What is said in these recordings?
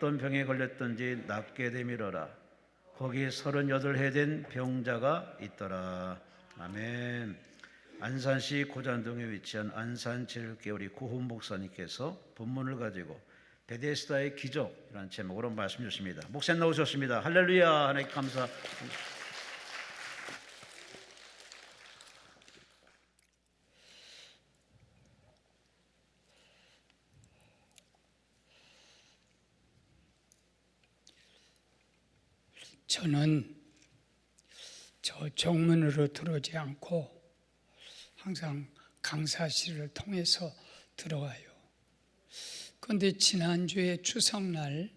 어떤 병에 걸렸든지 낫게 되밀어라. 거기 38해 된 병자가 있더라. 아멘. 안산시 고잔동에 위치한 안산제일교회 구훈 목사님께서 본문을 가지고 베데스다의 기적이라는 제목으로 말씀 주십니다. 목사님 나오셨습니다. 할렐루야. 하나님 감사. 저는 저 정문으로 들어오지 않고 항상 강사실을 통해서 들어와요. 그런데 지난주에 추석날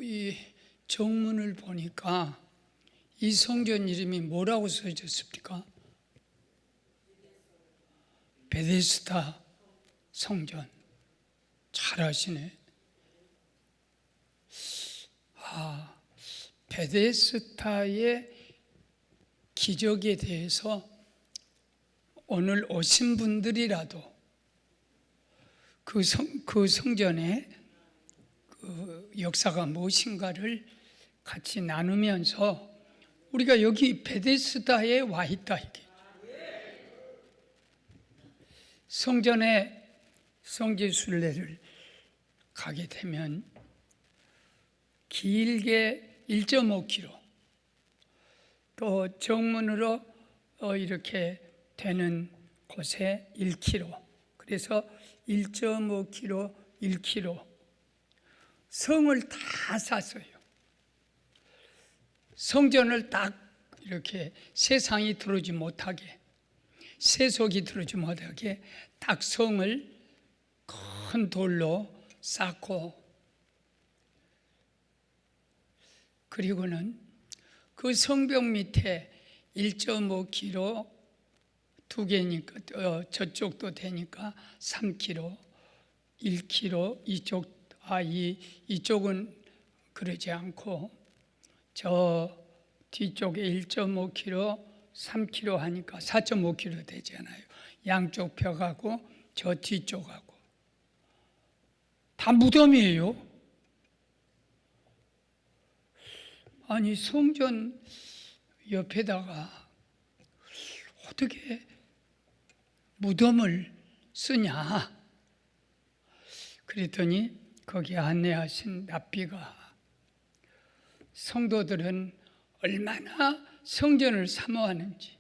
이 정문을 보니까 이 성전 이름이 뭐라고 써졌습니까? 베데스다 성전. 잘 아시네. 베데스다의 기적에 대해서 오늘 오신 분들이라도 그 성전의 그 역사가 무엇인가를 같이 나누면서 우리가 여기 베데스다에 와 있다 이게. 성전에 성지순례를 가게 되면 길게 1.5km, 또 정문으로 이렇게 되는 곳에 1km, 그래서 1.5km, 1km 성을 다 쌌어요. 성전을 딱 이렇게 세상이 들어오지 못하게, 세속이 들어오지 못하게 딱 성을 큰 돌로 쌓고, 그리고는 그 성벽 밑에 1.5km 두 개니까 저쪽도 되니까 3km, 1km 이쪽은 그러지 않고 저 뒤쪽에 1.5km, 3km 하니까 4.5km 되잖아요. 양쪽 벽하고 저 뒤쪽하고 다 무덤이에요. 아니 성전 옆에다가 어떻게 무덤을 쓰냐? 그랬더니 거기 안내하신 랍비가 성도들은 얼마나 성전을 사모하는지,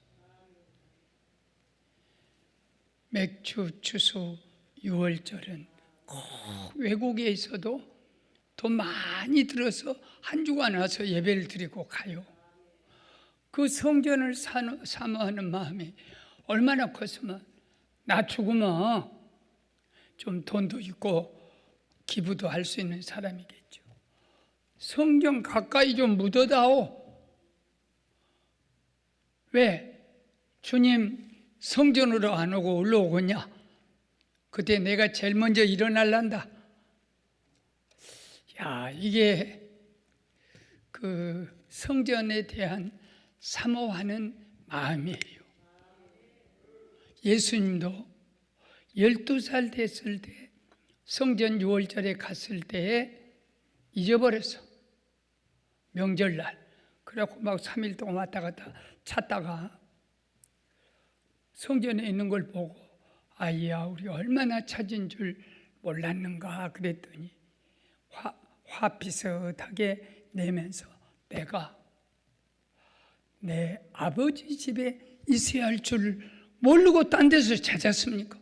맥주, 추수, 6월절은 꼭 외국에 있어도 돈 많이 들어서 한 주간 와서 예배를 드리고 가요. 그 성전을 사모하는 마음이 얼마나 컸으면 나 죽으면 좀 돈도 있고 기부도 할 수 있는 사람이겠죠. 성전 가까이 좀 묻어다오. 왜? 주님 성전으로 안 오고 올라오겠냐? 그때 내가 제일 먼저 일어날란다. 야, 이게 그 성전에 대한 사모하는 마음이에요. 예수님도 12살 됐을 때 성전 6월절에 갔을 때에 잊어버렸어. 명절날. 그래갖고 막 3일 동안 왔다 갔다 찾다가 성전에 있는 걸 보고 아이야, 우리 얼마나 찾은 줄 몰랐는가 그랬더니 화 비슷하게 내면서 내가 내 아버지 집에 있어야 할 줄 모르고 딴 데서 찾았습니까?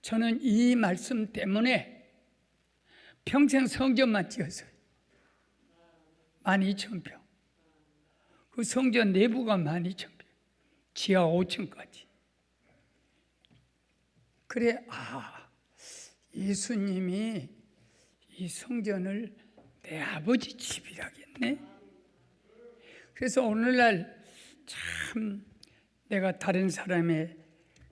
저는 이 말씀 때문에 평생 성전만 지었어요. 12,000평. 그 성전 내부가 12,000평. 지하 5층까지. 그래, 예수님이 이 성전을 내 아버지 집이라겠네. 그래서 오늘날 참 내가 다른 사람의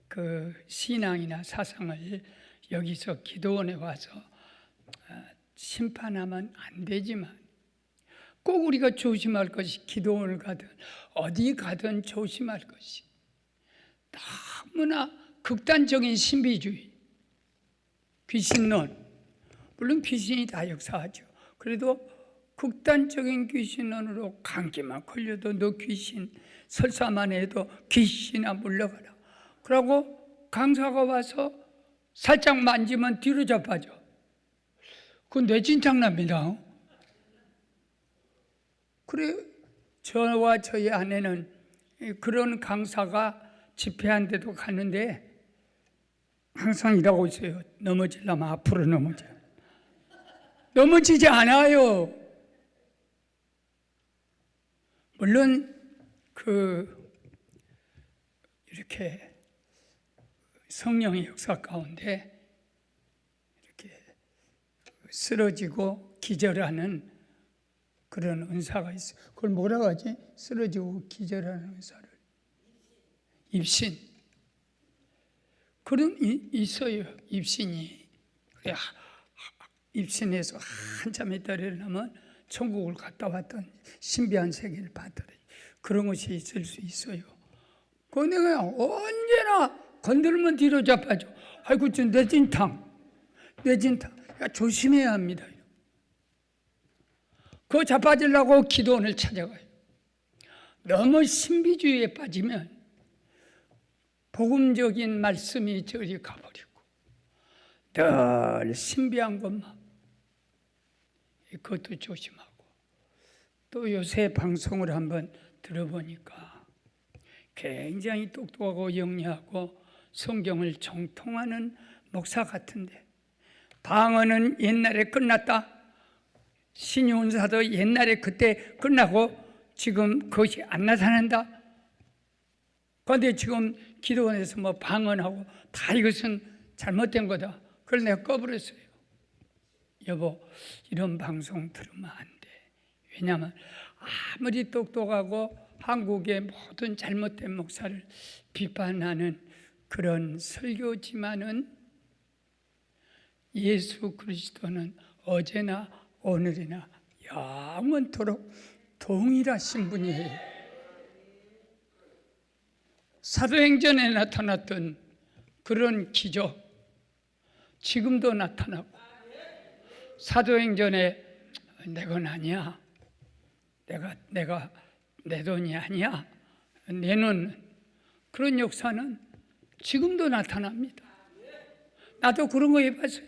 그 신앙이나 사상을 여기서 기도원에 와서 심판하면 안 되지만 꼭 우리가 조심할 것이, 기도원을 가든 어디 가든 조심할 것이, 너무나 극단적인 신비주의, 귀신론, 물론 귀신이 다 역사하죠. 그래도 극단적인 귀신으로 감기만 걸려도 너 귀신, 설사만 해도 귀신아 물러가라. 그러고 강사가 와서 살짝 만지면 뒤로 자빠져. 그건 뇌진탕납니다. 그래, 저와 저희 아내는 그런 강사가 집회한 데도 가는데 항상 이러고 있어요. 넘어지려면 앞으로 넘어져. 넘어지지 않아요. 물론 이렇게 성령의 역사 가운데 이렇게 쓰러지고 기절하는 그런 은사가 있어요. 그걸 뭐라고 하지? 쓰러지고 기절하는 은사를 입신. 그런 있어요. 입신이. 입신에서 한참 있다 일어나면 천국을 갔다 왔던 신비한 세계를 봤더니 그런 것이 있을 수 있어요. 그 내가 언제나 건들면 뒤로 자빠져. 아이고 저 뇌진탕. 야, 조심해야 합니다. 그 자빠지려고 기도원을 찾아가요. 너무 신비주의에 빠지면 복음적인 말씀이 저리 가버리고 늘 신비한 것만, 그것도 조심하고. 또 요새 방송을 한번 들어보니까 굉장히 똑똑하고 영리하고 성경을 정통하는 목사 같은데 방언은 옛날에 끝났다. 신유은사도 옛날에 그때 끝나고 지금 그것이 안 나타난다. 그런데 지금 기도원에서 뭐 방언하고 다 이것은 잘못된 거다. 그걸 내가 꺼버렸어요. 여보, 이런 방송 들으면 안 돼. 왜냐하면 아무리 똑똑하고 한국의 모든 잘못된 목사를 비판하는 그런 설교지만은 예수 그리스도는 어제나 오늘이나 영원토록 동일하신 분이에요. 사도행전에 나타났던 그런 기적 지금도 나타나고, 사도행전에 내 건 아니야, 내가 내 돈이 아니야, 내놓는 그런 역사는 지금도 나타납니다. 나도 그런 거 해봤어요.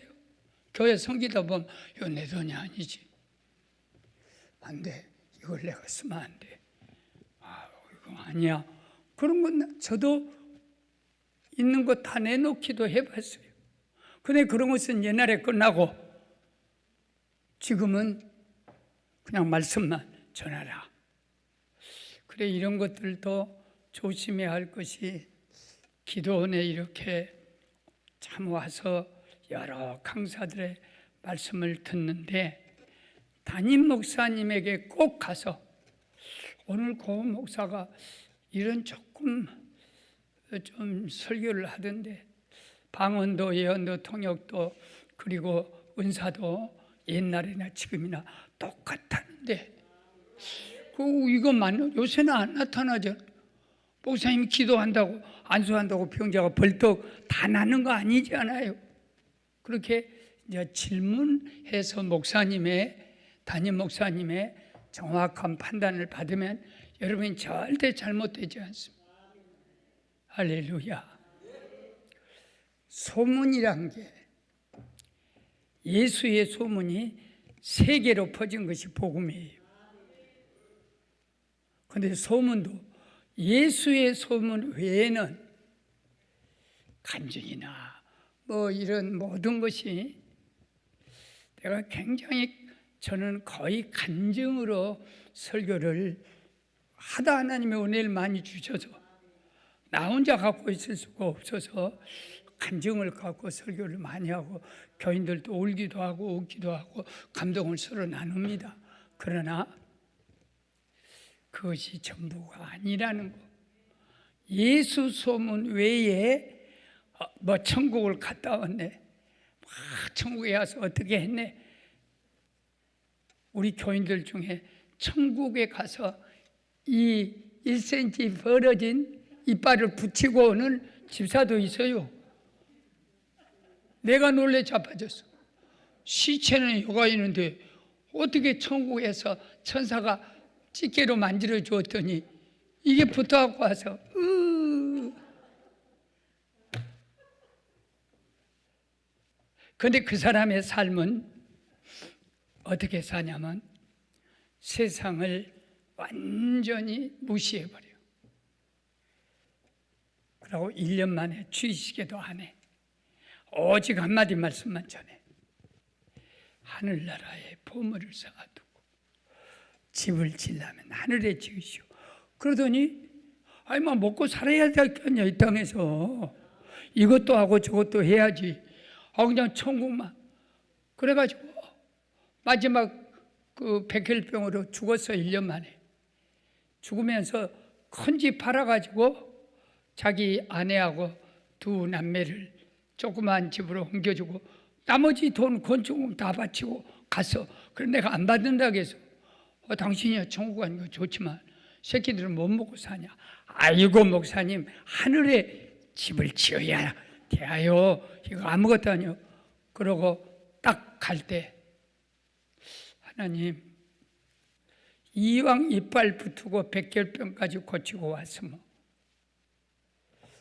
교회 섬기다 보면 이거 내 돈이 아니지, 안 돼, 이걸 내가 쓰면 안 돼, 이거 아니야. 그런 건 저도 있는 거 다 내놓기도 해봤어요. 근데 그런 것은 옛날에 끝나고 지금은 그냥 말씀만 전하라. 그래, 이런 것들도 조심해야 할 것이, 기도원에 이렇게 참 와서 여러 강사들의 말씀을 듣는데 담임 목사님에게 꼭 가서, 오늘 고 목사가 이런 조금 좀 설교를 하던데 방언도 예언도 통역도 그리고 은사도 옛날이나 지금이나 똑같았는데 이거 맞나? 요새는 안 나타나죠. 목사님이 기도한다고 안수한다고 병자가 벌떡 다 나는 거 아니지 않아요? 그렇게 이제 질문해서 담임 목사님의 정확한 판단을 받으면 여러분이 절대 잘못되지 않습니다. 할렐루야. 소문이란 게, 예수의 소문이 세계로 퍼진 것이 복음이에요. 그런데 소문도 예수의 소문 외에는 간증이나 뭐 이런 모든 것이, 내가 굉장히, 저는 거의 간증으로 설교를 하다 하나님의 은혜를 많이 주셔서 나 혼자 갖고 있을 수가 없어서 간증을 갖고 설교를 많이 하고 교인들도 울기도 하고 웃기도 하고 감동을 서로 나눕니다. 그러나 그것이 전부가 아니라는 거. 예수 소문 외에 뭐 천국을 갔다 왔네, 천국에 와서 어떻게 했네. 우리 교인들 중에 천국에 가서 이 1cm 벌어진 이빨을 붙이고 오는 집사도 있어요. 내가 놀래 자빠졌어. 시체는 여가 있는데 어떻게 천국에서 천사가 집게로 만들어 주었더니 이게 붙어갖고 와서 근데 그 사람의 삶은 어떻게 사냐면 세상을 완전히 무시해버려. 그리고 1년 만에 취식에도 안 해. 오직 한마디 말씀만 전해. 하늘나라에 보물을 쌓아두고 집을 지려면 하늘에 지으시오. 그러더니 아니 막 먹고 살아야 될 거 아니야 이 땅에서. 이것도 하고 저것도 해야지. 그냥 천국만. 그래가지고 마지막 그 백혈병으로 죽었어. 1년 만에. 죽으면서 큰 집 팔아가지고 자기 아내하고 두 남매를 조그만 집으로 옮겨주고 나머지 돈 건축금 다 바치고 갔어. 그래 내가 안 받는다고 해서 당신이 천국 가는 거 좋지만 새끼들은 못 먹고 사냐. 아이고 목사님 하늘에 집을 지어야 돼요. 이거 아무것도 아니요. 그러고 딱 갈 때 하나님 이왕 이빨 붙고 백혈병까지 고치고 왔으면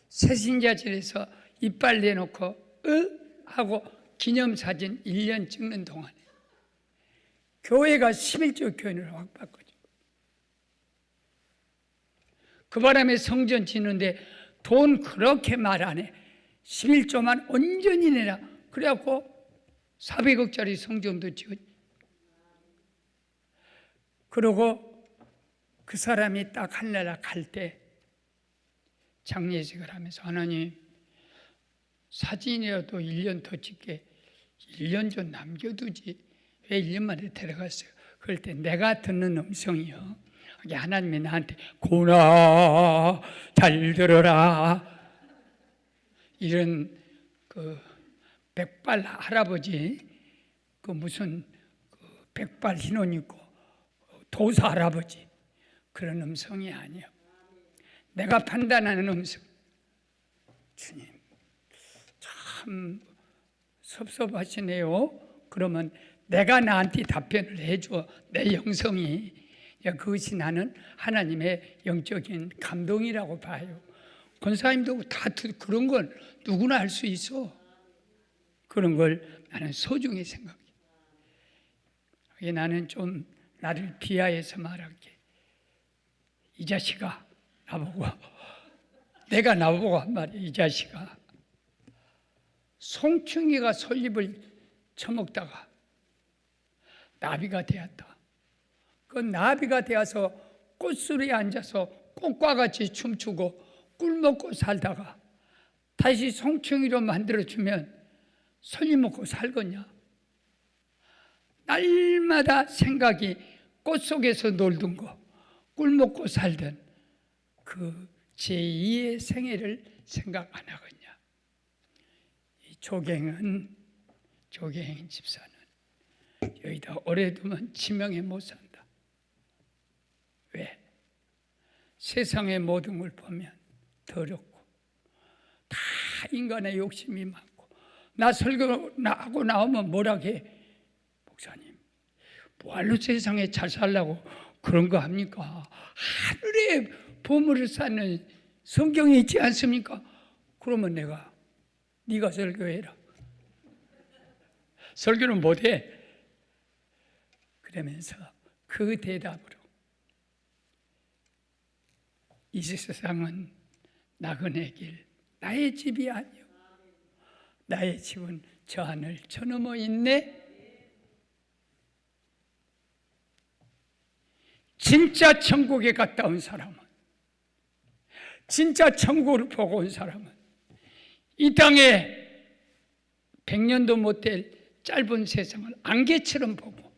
새신자질에서 이빨 내놓고 하고 기념사진 1년 찍는 동안에 교회가 11조 교인을 확 바꿔줘. 그 바람에 성전 짓는데 돈 그렇게 말 안 해. 11조만 온전히 내라. 그래갖고 400억짜리 성전도 지었지. 그러고 그 사람이 딱 하늘나라 갈 때 장례식을 하면서 하나님 사진이라도 1년 더 찍게 1년 좀 남겨두지 왜 1년 만에 데려갔어요. 그럴 때 내가 듣는 음성이요. 하나님이 나한테 고나 잘 들어라. 이런 그 백발 할아버지 그 무슨 그 백발 흰옷 입고 도사 할아버지 그런 음성이 아니에요. 내가 판단하는 음성. 주님 참 섭섭하시네요. 그러면 내가 나한테 답변을 해줘. 내 영성이 그것이 나는 하나님의 영적인 감동이라고 봐요. 권사님도 다 그런 건 누구나 할 수 있어. 그런 걸 나는 소중히 생각해. 나는 좀 나를 비하해서 말할게. 이 자식아 나보고 내가 나보고 한 말이야. 이 자식아 송충이가 솔잎을 처먹다가 나비가 되었다. 그 나비가 되어서 꽃술에 앉아서 꽃과 같이 춤추고 꿀 먹고 살다가 다시 송충이로 만들어주면 솔잎 먹고 살겠냐? 날마다 생각이 꽃 속에서 놀던 거, 꿀 먹고 살던 그 제2의 생애를 생각 안 하겠냐? 이 조갱 집사는 여기다 오래 두면 지명에 못 산다. 왜? 세상의 모든 걸 보면 더럽고 다 인간의 욕심이 많고 나 설교하고 나오면 뭐라 해? 목사님 뭐할로 세상에 잘 살라고 그런 거 합니까? 하늘에 보물을 쌓는 성경이 있지 않습니까? 그러면 내가 네가 설교해라. 설교는 못해. 그러면서 그 대답으로 이 세상은 나그네 길 나의 집이 아니요 나의 집은 저 하늘 저 너머 있네. 진짜 천국에 갔다 온 사람은 진짜 천국을 보고 온 사람은 이 땅에 100년도 못 될 짧은 세상을 안개처럼 보고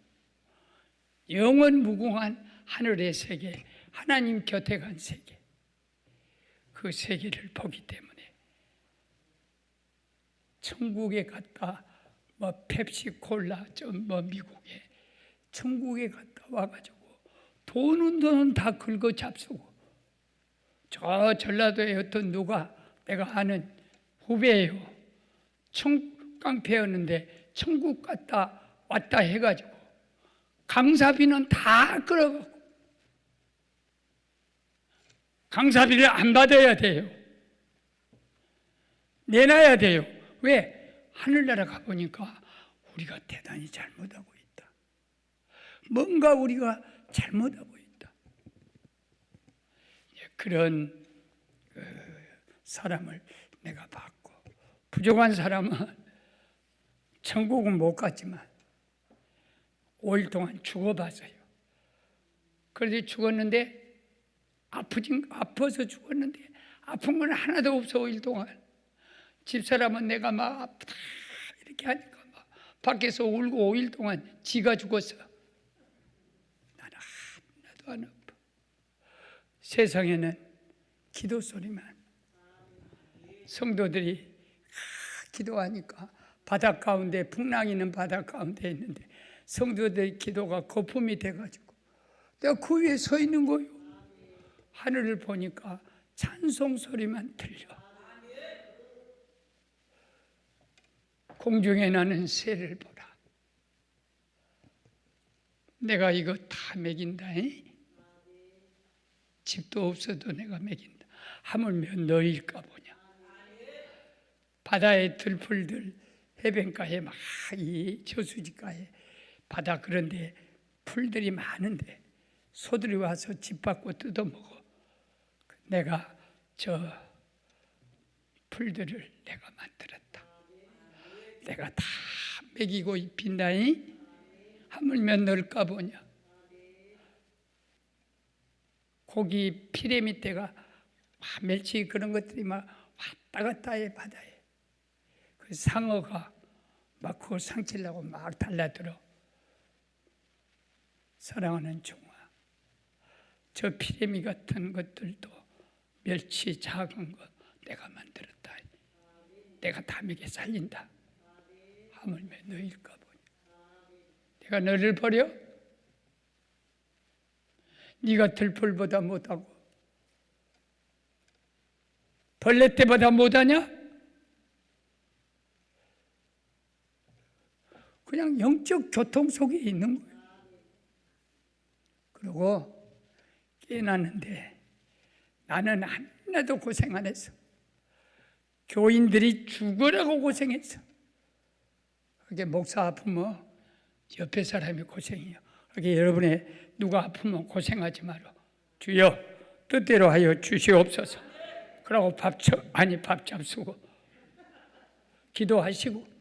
영원 무궁한 하늘의 세계 하나님 곁에 간 세계 그 세계를 보기 때문에 천국에 갔다 뭐 펩시콜라 뭐 미국에 천국에 갔다 와가지고 돈은 다 긁어 잡수고 저 전라도에 어떤 누가 내가 아는 후배예요. 청깡패였는데 천국 갔다 왔다 해가지고 강사비는 다 끌어가고 강사비를 안 받아야 돼요. 내놔야 돼요. 왜? 하늘나라 가보니까 우리가 대단히 잘못하고 있다. 뭔가 우리가 잘못하고 있다. 그런 사람을 내가 봤고, 부족한 사람은 천국은 못 갔지만 5일 동안 죽어봤어요. 그래서 죽었는데 아파서 죽었는데 아픈 건 하나도 없어. 5일 동안 집사람은 내가 막 아프다 이렇게 하니까 막 밖에서 울고 5일 동안 지가 죽었어. 나는 하나도 안 아파. 세상에는 기도 소리만, 성도들이 기도하니까 바닷 가운데, 풍랑이는 바닷 가운데 있는데 성도들의 기도가 거품이 돼가지고 내가 그 위에 서 있는 거예요. 하늘을 보니까 찬송 소리만 들려. 공중에 나는 새를 보라. 내가 이거 다 먹인다. 집도 없어도 내가 먹인다. 하물며 너일까 보냐. 바다의 들풀들, 해변가에 막 이 저수지가에 바다 그런데 풀들이 많은데 소들이 와서 집 밖으로 뜯어먹어. 내가 저 풀들을 내가 만들었다. 내가 다 먹이고 입힌다니. 하물며 널까 보냐. 고기 피레 밑에가 멸치 그런 것들이 막 왔다 갔다 해. 바다에 그 상어가 막 그걸 상치려고 막 달라들어. 사랑하는 종아, 저 피레미 같은 것들도 멸치 작은 거 내가 만들었다. 내가 다 먹여 살린다. 하물며 너일까 보냐. 내가 너를 버려? 네가 들풀보다 못하고 벌레 때보다 못하냐? 그냥 영적 교통 속에 있는 거예요. 그리고 깨어났는데 나는 하나도 고생 안 했어. 교인들이 죽으라고 고생했어. 그게 목사 아프면 옆에 사람이 고생해요. 그게 여러분의 누가 아프면 고생하지 마라. 주여 뜻대로 하여 주시옵소서. 그러고 밥 잡수고 기도하시고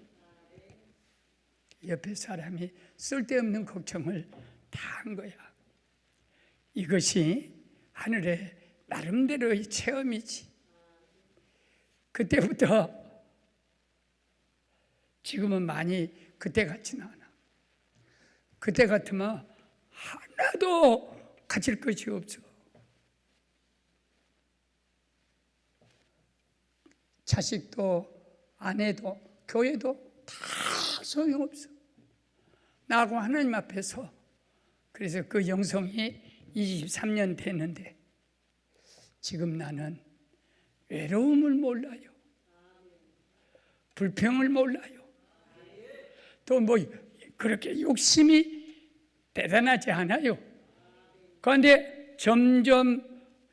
옆에 사람이 쓸데없는 걱정을 다 한 거야. 이것이 하늘의 나름대로의 체험이지. 그때부터 지금은 많이 그때 같지는 않아. 그때 같으면 하나도 가질 것이 없어. 자식도 아내도 교회도 다 소용없어. 나하고 하나님 앞에서. 그래서 그 영성이 23년 됐는데 지금 나는 외로움을 몰라요. 불평을 몰라요. 또 뭐 그렇게 욕심이 대단하지 않아요. 그런데 점점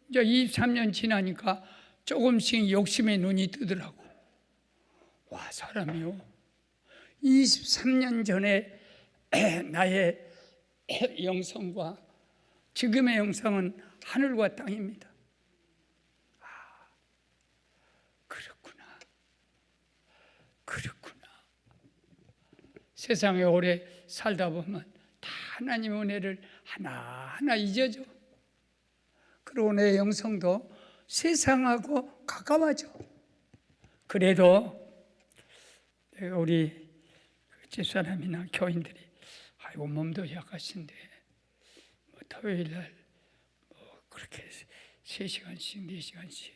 이제 23년 지나니까 조금씩 욕심의 눈이 뜨더라고. 와, 사람이요. 23년 전에 나의 영성과 지금의 영성은 하늘과 땅입니다. 아, 그렇구나. 세상에 오래 살다 보면 다 하나님의 은혜를 하나하나 잊어져. 그리고 내 영성도 세상하고 가까워져. 그래도 우리 집사람이나 교인들이 아이고 몸도 약하신데 뭐 토요일날 뭐 그렇게 3시간씩 4시간씩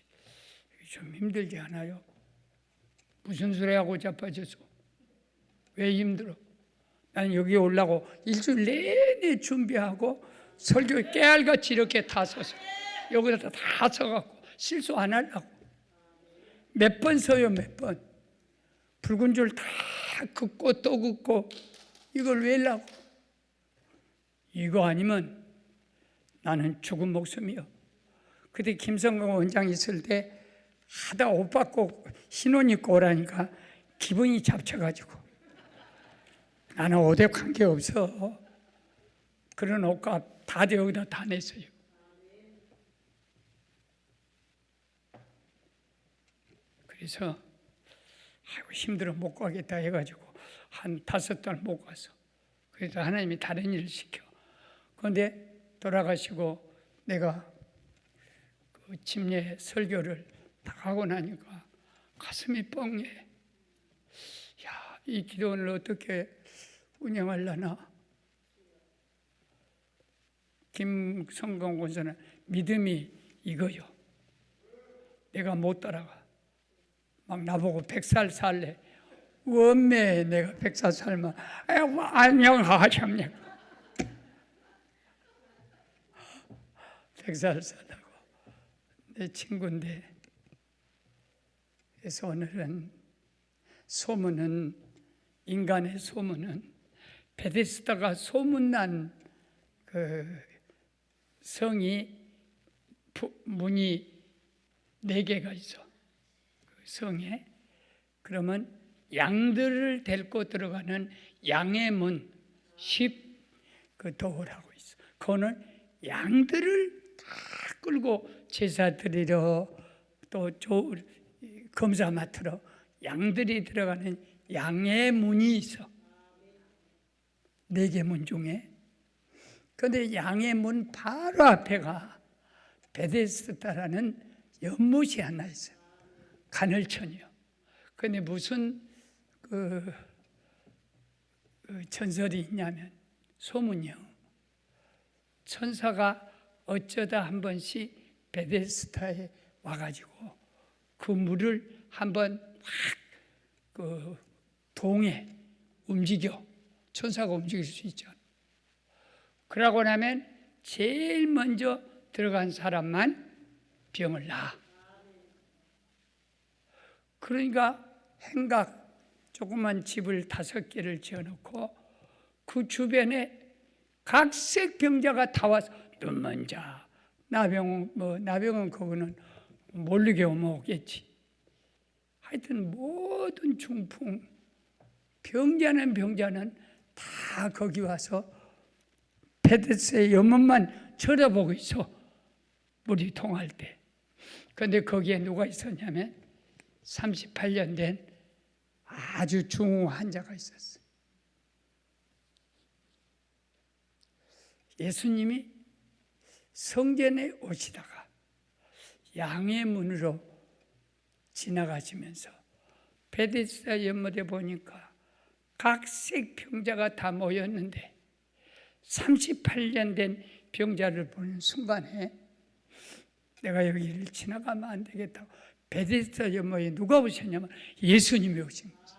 좀 힘들지 않아요? 무슨 소리 하고 자빠져서 왜 힘들어? 나는 여기 오려고 일주일 내내 준비하고 설교 깨알같이 이렇게 다 서서 여기다 다 서갖고 실수 안 하려고 몇 번 서요. 몇 번 붉은 줄 다 긋고 또 긋고 이걸 왜 하려고? 이거 아니면 나는 죽은 목숨이요. 그때 김성근 원장 있을 때 하다 옷 받고 신혼 입고 오라니까 기분이 잡쳐가지고 나는 옷에 관계없어. 그런 옷값 다 여기다 다 냈어요. 그래서 아이고 힘들어 못 가겠다 해가지고 한 5달 못 가서 그래서 하나님이 다른 일을 시켜. 그런데 돌아가시고 내가 그 침례 설교를 다 하고 나니까 가슴이 뻥해. 야, 이 기도원을 어떻게 운영하려나? 김성건 권사는 믿음이 이거요. 내가 못 따라가. 막 나보고 100살 살래. 원매 내가 100살 살면 안녕하십니까. 100살 살라고. 내 친구인데. 그래서 오늘은 소문은 인간의 소문은 베데스다가 소문난 그 성이 문이 4개가 있어. 그 성에. 그러면 양들을 데리고 들어가는 양의 문 10그 도어라고 있어. 그거는 양들을 다 끌고 제사 드리러 또 검사 맡으러 양들이 들어가는 양의 문이 있어. 4개 문 중에. 그런데 양의 문 바로 앞에가 베데스다라는 연못이 하나 있어요. 간헐천이요. 그런데 무슨 그 전설이 있냐면 소문이요. 천사가 어쩌다 한 번씩 베데스다에 와가지고 그 물을 한번 확 그 동에 움직여. 천사가 움직일 수 있잖아. 그러고 나면 제일 먼저 들어간 사람만 병을 나. 그러니까 행각 조그만 집을 5개를 지어놓고 그 주변에 각색 병자가 다 와서 눈먼 자, 나병은 그거는 모르게 오겠지. 하여튼 모든 중풍 병자는 다 거기 와서 베데스다의 연못만 쳐다보고 있어. 물이 통할 때. 그런데 거기에 누가 있었냐면 38년 된 아주 중후 환자가 있었어요. 예수님이 성전에 오시다가 양의 문으로 지나가시면서 베데스다 연못에 보니까 각색 병자가 다 모였는데 38년 된 병자를 보는 순간에 내가 여기를 지나가면 안 되겠다고 베데스다 연못에 누가 오셨냐면 예수님이 오신 거죠.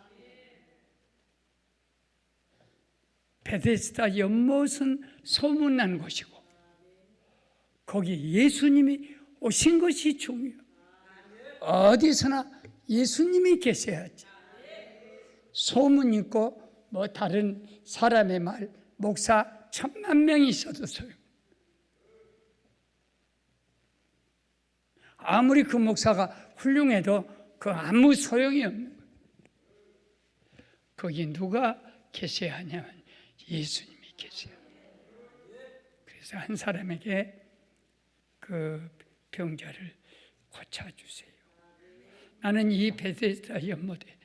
베데스다 연못은 소문난 곳이고 거기 예수님이 오신 것이 중요해요. 어디서나 예수님이 계셔야지. 소문 있고 뭐 다른 사람의 말 목사 1000만 명이 있어도 소용. 아무리 그 목사가 훌륭해도 그 아무 소용이 없는 거예요. 거기 누가 계셔야 하냐면 예수님이 계세요. 그래서 한 사람에게 그 병자를 고쳐주세요. 나는 이 베데스다 연못에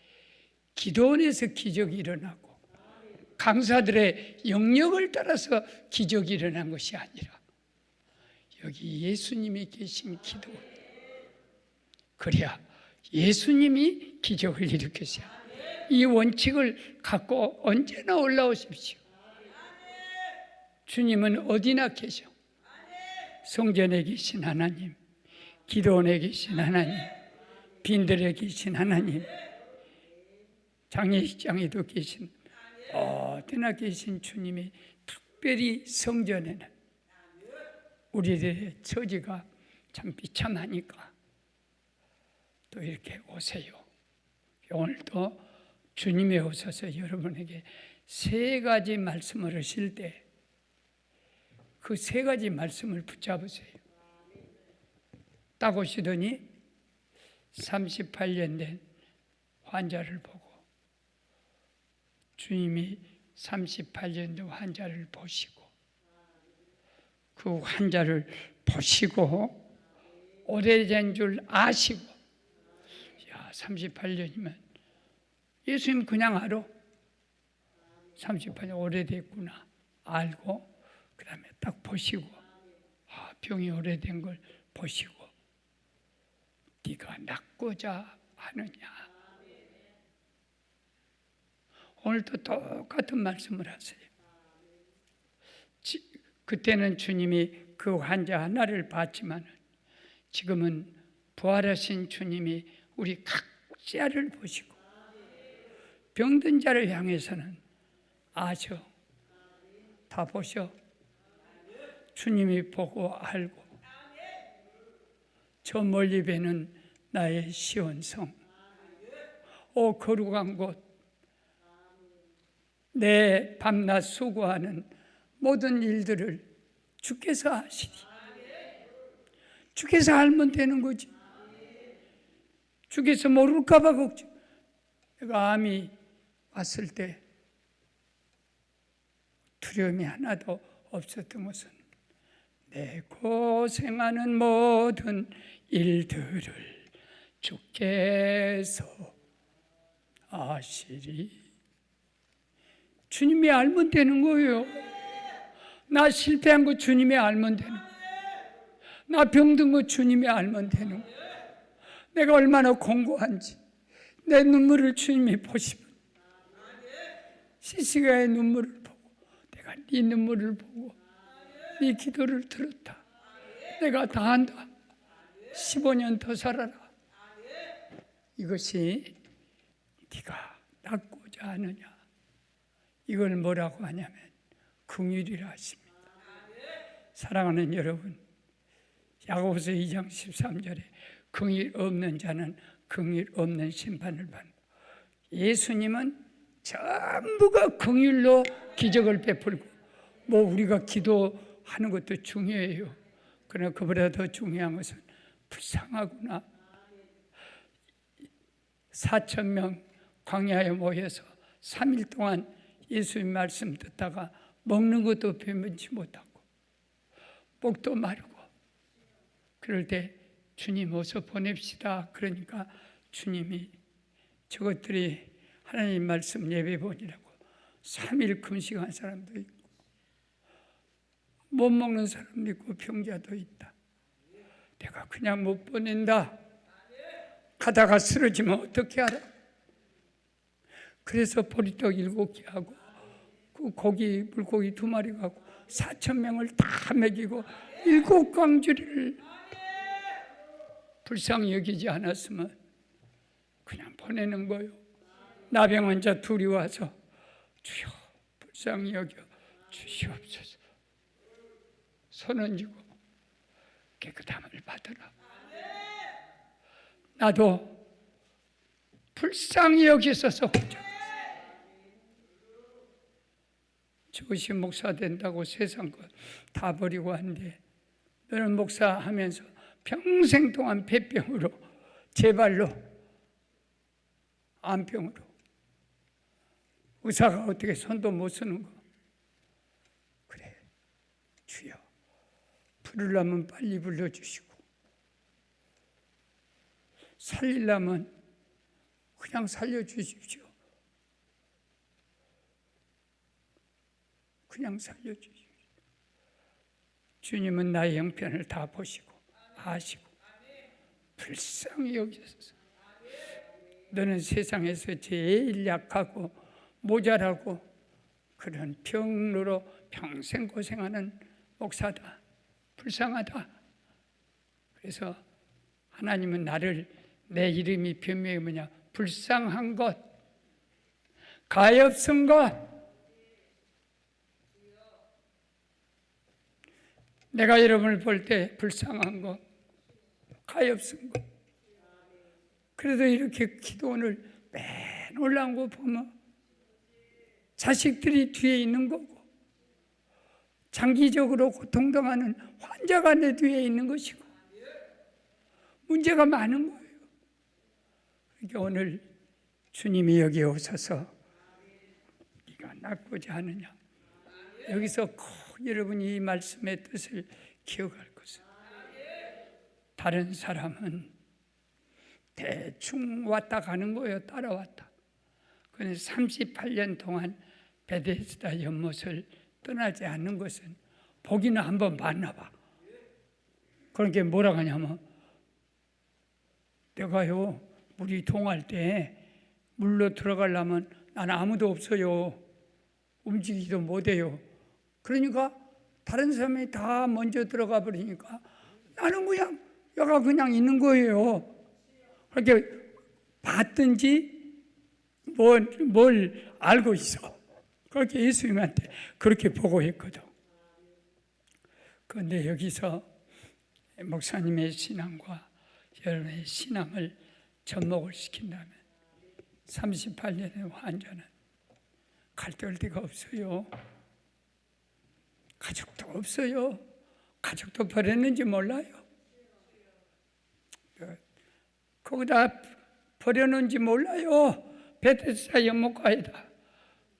기도원에서 기적이 일어나고 강사들의 영역을 따라서 기적이 일어난 것이 아니라 여기 예수님이 계신 기도원. 그래야 예수님이 기적을 일으키세요. 이 원칙을 갖고 언제나 올라오십시오. 주님은 어디나 계셔. 성전에 계신 하나님, 기도원에 계신 하나님, 빈들에 계신 하나님, 장례식장에도 계신 어디나 계신 주님이 특별히 성전에는 우리들의 처지가 참 비참하니까 또 이렇게 오세요. 오늘도 주님이 오셔서 여러분에게 세 가지 말씀을 하실 때 그 세 가지 말씀을 붙잡으세요. 딱 오시더니 38년 된 환자를 보고 주님이 38년 된 환자를 보시고 그 환자를 보시고 오래된 줄 아시고, 야, 38년이면 예수님 그냥 알아. 38년 오래됐구나 알고 그 다음에 딱 보시고, 병이 오래된 걸 보시고 네가 낫고자 하느냐. 오늘도 똑같은 말씀을 하세요. 그때는 주님이 그 환자 하나를 봤지만 지금은 부활하신 주님이 우리 각자를 보시고 병든 자를 향해서는 아셔, 다 보셔. 주님이 보고 알고 저 멀리 뵈는 나의 시온성, 오 거룩한 곳, 내 밤낮 수고하는 모든 일들을 주께서 아시니 주께서 알면 되는 거지. 주께서 모를까 봐 걱정. 내가 암이 왔을 때 두려움이 하나도 없었던 것은 내 고생하는 모든 일들을 주께서 아시리. 주님이 알면 되는 거예요. 나 실패한 거 주님이 알면 되는 거예요. 나 병든 거 주님이 알면 되는 거예요. 내가 얼마나 공고한지 내 눈물을 주님이 보시면 시시가의 눈물을 보고 내가 네 눈물을 보고 네 기도를 들었다. 내가 다 한다. 15년 더 살아라. 이것이 네가 낫고자 하느냐. 이걸 뭐라고 하냐면 긍휼이라 하십니다. 사랑하는 여러분, 야고보서 2장 13절에 긍휼 없는 자는 긍휼 없는 심판을 받는다. 예수님은 전부가 긍휼로 기적을 베풀고, 뭐 우리가 기도하는 것도 중요해요. 그러나 그보다 더 중요한 것은 불쌍하구나. 4,000명 광야에 모여서 3일 동안 예수님 말씀 듣다가 먹는 것도 배면치 못하고 목도 마르고, 그럴 때 주님 어서 보냅시다. 그러니까 주님이 저것들이 하나님 말씀 예배 보니라고 3일 금식한 사람도 있고 못 먹는 사람도 있고 병자도 있다. 내가 그냥 못 보낸다. 가다가 쓰러지면 어떻게 알아? 그래서 보리떡 7개 하고 그 고기, 물고기 2마리 가고 4,000명을 다 먹이고 7광주리를 불쌍히 여기지 않았으면 그냥 보내는 거예요. 나병 환자 둘이 와서 주여 불쌍히 여겨 주시옵소서. 손 얹고 깨끗함을 받으라. 나도 불쌍히 여기소서. 저것이 목사 된다고 세상 것 다 버리고 하는데 너는 목사하면서 평생 동안 폐병으로, 재발로, 암병으로 의사가 어떻게 손도 못 쓰는 거. 그래, 주여 부르려면 빨리 불러주시고 살리려면 그냥 살려주십시오. 그냥 살려주십시오. 주님은 나의 형편을 다 보시고 아시고 불쌍히 여기소서. 너는 세상에서 제일 약하고 모자라고 그런 병으로 평생 고생하는 목사다. 불쌍하다. 그래서 하나님은 나를, 내 이름이 변명이 뭐냐? 불쌍한 것, 가엾은 것. 내가 여러분을 볼 때 불쌍한 것, 가엾은 것. 그래도 이렇게 기도원을 놀라운 거 보면 자식들이 뒤에 있는 거고 장기적으로 고통당하는 환자가 내 뒤에 있는 것이고 문제가 많은 거예요. 그러니까 오늘 주님이 여기 오셔서 네가 낫고자 하느냐, 여기서 꼭 여러분이 이 말씀의 뜻을 기억할 것은, 다른 사람은 대충 왔다 가는 거예요. 따라왔다. 그런데 38년 동안 베데스다 연못을 떠나지 않는 것은 보기는 한번 만나봐. 그러니까 뭐라고 하냐면, 내가요 물이 동할 때 물로 들어가려면 나는 아무도 없어요. 움직이지도 못해요. 그러니까 다른 사람이 다 먼저 들어가 버리니까 나는 그냥 여가 그냥 있는 거예요. 그렇게 봤든지 뭘 알고 있어. 그렇게 예수님한테 그렇게 보고했거든. 그런데 여기서 목사님의 신앙과 여러분의 신앙을 접목을 시킨다면 38년의 환자는 갈데올 데가 없어요. 가족도 없어요. 가족도 버렸는지 몰라요. 거기다 버려놓은지 몰라요. 베데스다 연못가에다.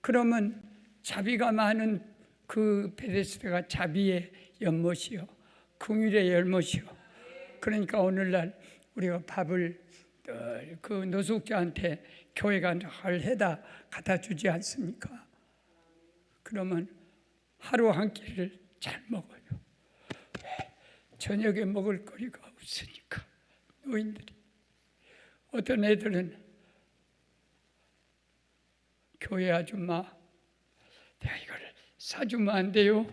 그러면 자비가 많은 그 베데스다가 자비의 연못이요, 긍휼의 연못이요. 그러니까 오늘날 우리가 밥을 그 노숙자한테 교회가 늘 해다 갖다 주지 않습니까? 그러면 하루 한 끼를 잘 먹어요. 저녁에 먹을 거리가 없으니까 노인들이. 어떤 애들은 교회 아줌마, 내가 이거를 사주면 안 돼요?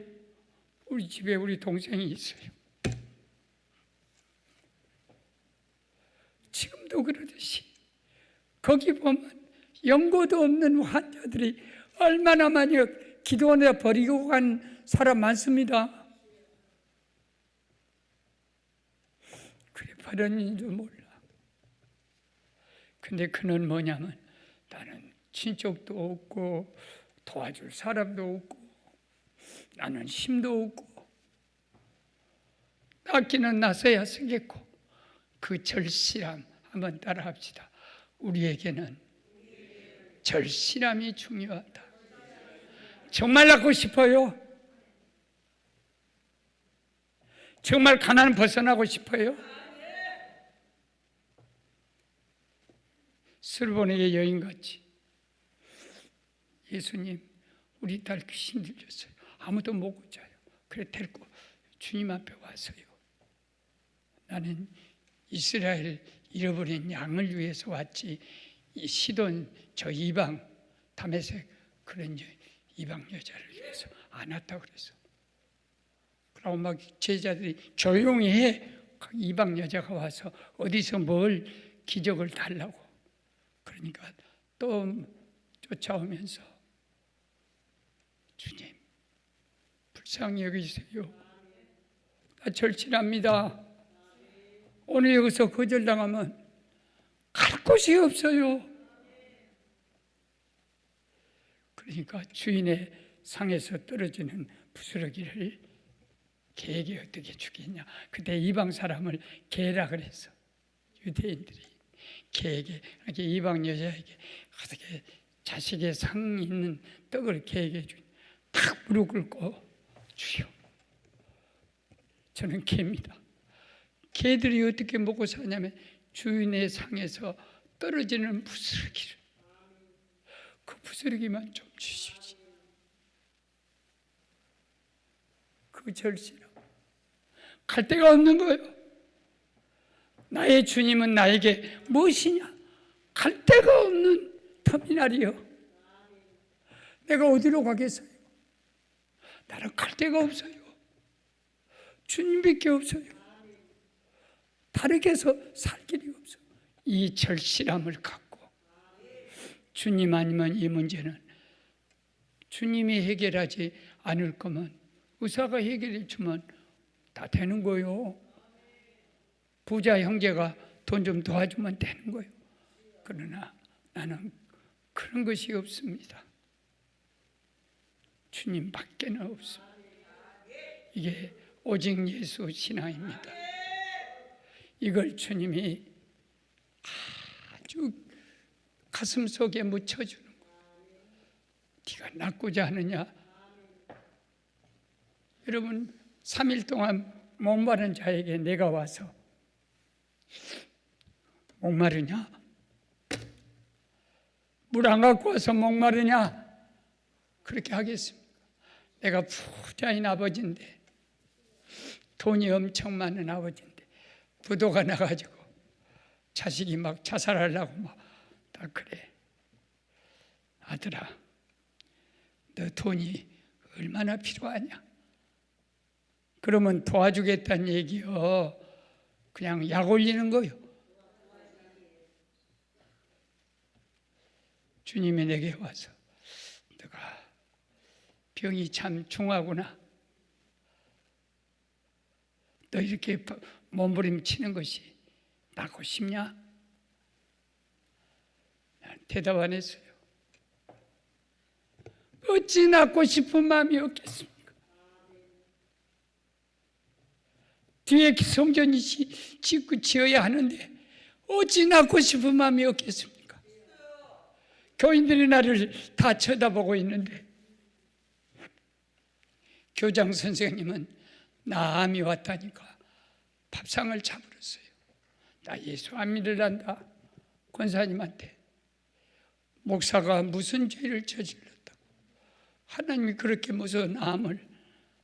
우리 집에 우리 동생이 있어요. 지금도 그러듯이 거기 보면 연고도 없는 환자들이 얼마나 많이 기도원에 버리고 간 사람 많습니다. 그래 버렸는지도 몰라. 근데 그는 뭐냐면, 나는 친척도 없고 도와줄 사람도 없고 나는 힘도 없고 낫기는 나서야 쓰겠고, 그 절실함 한번 따라 합시다. 우리에게는 절실함이 중요하다. 정말 낫고 싶어요? 정말 가난 벗어나고 싶어요? 스르보네의 여인같이, 예수님 우리 딸 힘들었어요. 아무도 못 고쳐요. 그래 데리고 주님 앞에 왔어요. 나는 이스라엘 잃어버린 양을 위해서 왔지, 이 시돈 저 이방 다메섹 그런 이방 여자를 위해서 안 왔다고 그랬어. 그러고 막 제자들이 조용히 해. 이방 여자가 와서 어디서 뭘 기적을 달라고. 그러니까 또 쫓아오면서, 주님 불쌍히 여기세요. 나 절친합니다. 오늘 여기서 거절당하면 갈 곳이 없어요. 그러니까 주인의 상에서 떨어지는 부스러기를 개에게 어떻게 주겠냐. 그때 이방 사람을 개라 그랬어. 유대인들이 개에게, 이렇게 이방 여자에게 어떻게 자식의 상 있는 떡을 개에게 주니, 탁 무릎 꿇고, 주여 저는 개입니다. 개들이 어떻게 먹고 사냐면 주인의 상에서 떨어지는 부스러기를, 그 부스러기만 좀 주시지. 그 절실함, 갈 데가 없는 거예요. 나의 주님은 나에게 무엇이냐? 갈 데가 없는 터미널이요. 내가 어디로 가겠어요? 나는 갈 데가 없어요. 주님밖에 없어요. 다르게 해서 살 길이 없어. 이 절실함을 갖고, 주님 아니면 이 문제는 주님이 해결하지 않을 거면 의사가 해결해 주면 다 되는 거예요. 부자 형제가 돈 좀 도와주면 되는 거예요. 그러나 나는 그런 것이 없습니다. 주님밖에는 없습니다. 이게 오직 예수 신앙입니다. 이걸 주님이 아주 가슴 속에 묻혀주는 거예요. 네가 낫고자 하느냐? 여러분 3일 동안 목마른 자에게 내가 와서 목마르냐? 물 안 갖고 와서 목마르냐? 그렇게 하겠습니까? 내가 부자인 아버지인데, 돈이 엄청 많은 아버지인데 부도가 나가지고 자식이 막 자살하려고 막 다 그래. 아들아, 너 돈이 얼마나 필요하냐? 그러면 도와주겠다는 얘기요. 그냥 약 올리는 거요. 주님이 내게 와서 너가 병이 참 중하구나. 너 이렇게 몸부림치는 것이 낫고 싶냐? 난 대답 안 했어요. 어찌 낫고 싶은 마음이 없겠습니까? 뒤에 성전이 지어야 하는데 어찌 낫고 싶은 마음이 없겠습니까? 교인들이 나를 다 쳐다보고 있는데 교장 선생님은 나 암이 왔다니까 밥상을 차버렸어요. 나 예수 안 믿으란다. 권사님한테 목사가 무슨 죄를 저질렀다고 하나님이 그렇게 무서운 암을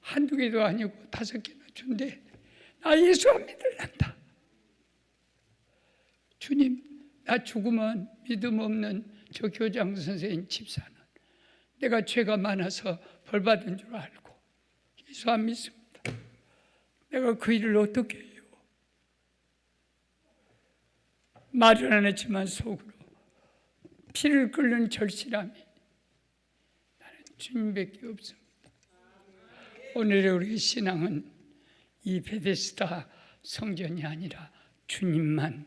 한두 개도 아니고 5개나 준대. 나 예수 안 믿으란다. 주님, 나 죽으면 믿음 없는 저 교장 선생님 집사는 내가 죄가 많아서 벌 받은 줄 알고 예수 안 믿습니다. 내가 그 일을 어떻게 해요? 말은 안 했지만 속으로 피를 끓는 절실함이 나는 주님밖에 없습니다. 오늘의 우리 신앙은 이 베데스다 성전이 아니라 주님만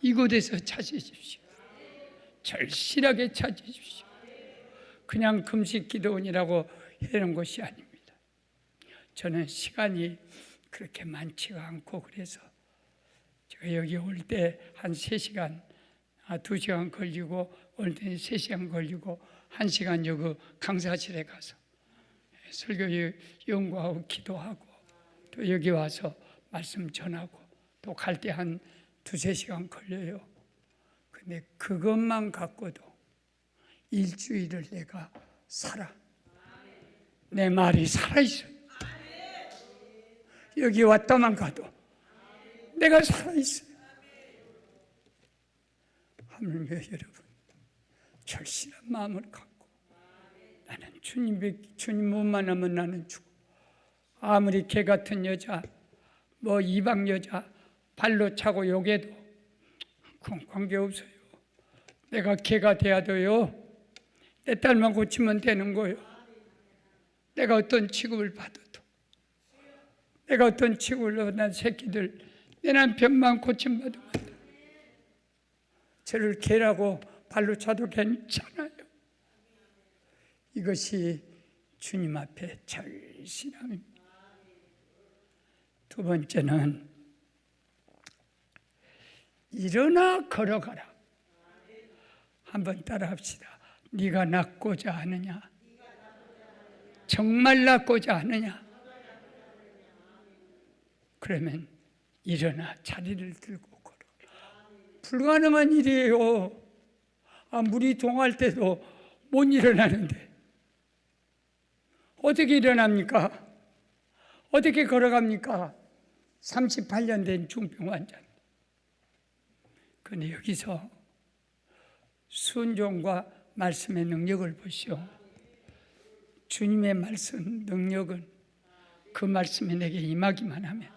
이곳에서 찾으십시오. 절실하게 찾으십시오. 그냥 금식 기도원이라고 해놓은 것이 아닙니다. 저는 시간이 그렇게 많지가 않고 그래서 제가 여기 올 때 한 3시간, 2시간 걸리고 올 때는 3시간 걸리고 1시간 여기 강사실에 가서 설교 연구하고 기도하고 또 여기 와서 말씀 전하고 또 갈 때 한 2-3시간 걸려요. 근데 그것만 갖고도 일주일을 내가 살아. 내 말이 살아있어요. 여기 왔다만 가도 내가 살아있어요. 하물며 여러분 절실한 마음을 갖고 나는 주님 못 만나면 나는 죽어. 아무리 개 같은 여자 뭐 이방 여자 발로 차고 욕해도 그건 관계없어요. 내가 개가 돼야도요 내 딸만 고치면 되는 거예요. 내가 어떤 취급을 받아도 내가 어떤 취급을 받은 새끼들 내 남편만 고침받으면 돼. 저를 개라고 발로 차도 괜찮아요. 이것이 주님 앞에 절실함입니다. 두 번째는 일어나 걸어가라. 한번 따라합시다. 네가 낫고자 하느냐? 정말 낫고자 하느냐? 그러면 일어나 자리를 들고 걸어. 불가능한 일이에요. 물이 동할 때도 못 일어나는데 어떻게 일어납니까? 어떻게 걸어갑니까? 38년 된 중병 환자입니다. 그런데 여기서 순종과 말씀의 능력을 보시오. 주님의 말씀 능력은 그 말씀이 내게 임하기만 하면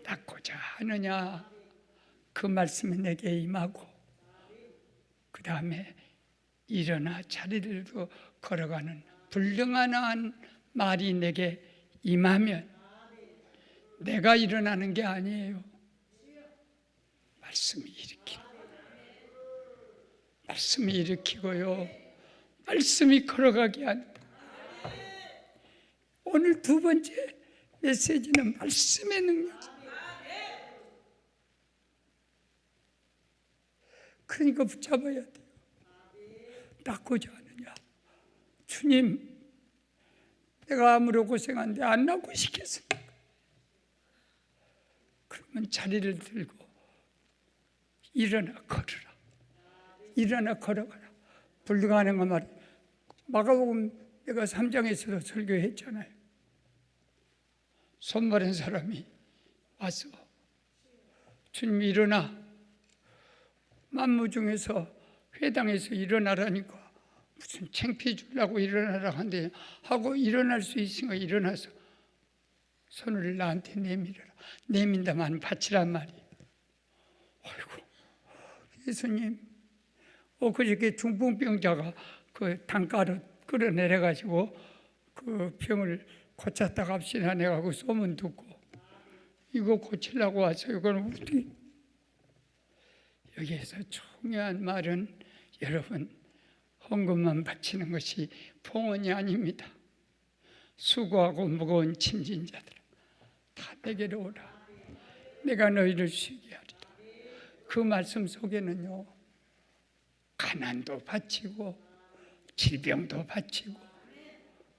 낫고자 하느냐 그 말씀이 내게 임하고 그 다음에 일어나 자리를 두고 걸어가는 불능한 말이 내게 임하면 내가 일어나는 게 아니에요. 말씀이 일으키는 말씀이 일으키고요, 말씀이 걸어가게 한다. 오늘 두 번째 메시지는 말씀의 능력. 그러니까 붙잡아야 돼요. 낳고자 하느냐? 주님, 내가 아무로 고생한데 안 낳고 싶겠습니까? 그러면 자리를 들고 일어나 걸으라. 일어나 걸어가라. 불가능한 말이 마가복음 내가 3장에서도 설교했잖아요. 손 마른 사람이 와서 주님 일어나, 만무 중에서 회당에서 일어나라니까 무슨 창피 주려고 일어나라 한대 하고 일어날 수 있으니까 일어나서 손을 나한테 내밀어라. 내민다만 바치란 말이에요. 아이고, 예수님, 그저께 중풍병자가 그 단가로 끌어내려가지고 그 병을 고쳤다 갑시다 내가 그 소문 듣고 이거 고치려고 와서 이건 어떻게. 여기에서 중요한 말은 여러분, 헌금만 바치는 것이 봉헌이 아닙니다. 수고하고 무거운 짐진 자들아 다 내게로 오라. 내가 너희를 쉬게 하리라. 그 말씀 속에는요, 가난도 바치고 질병도 바치고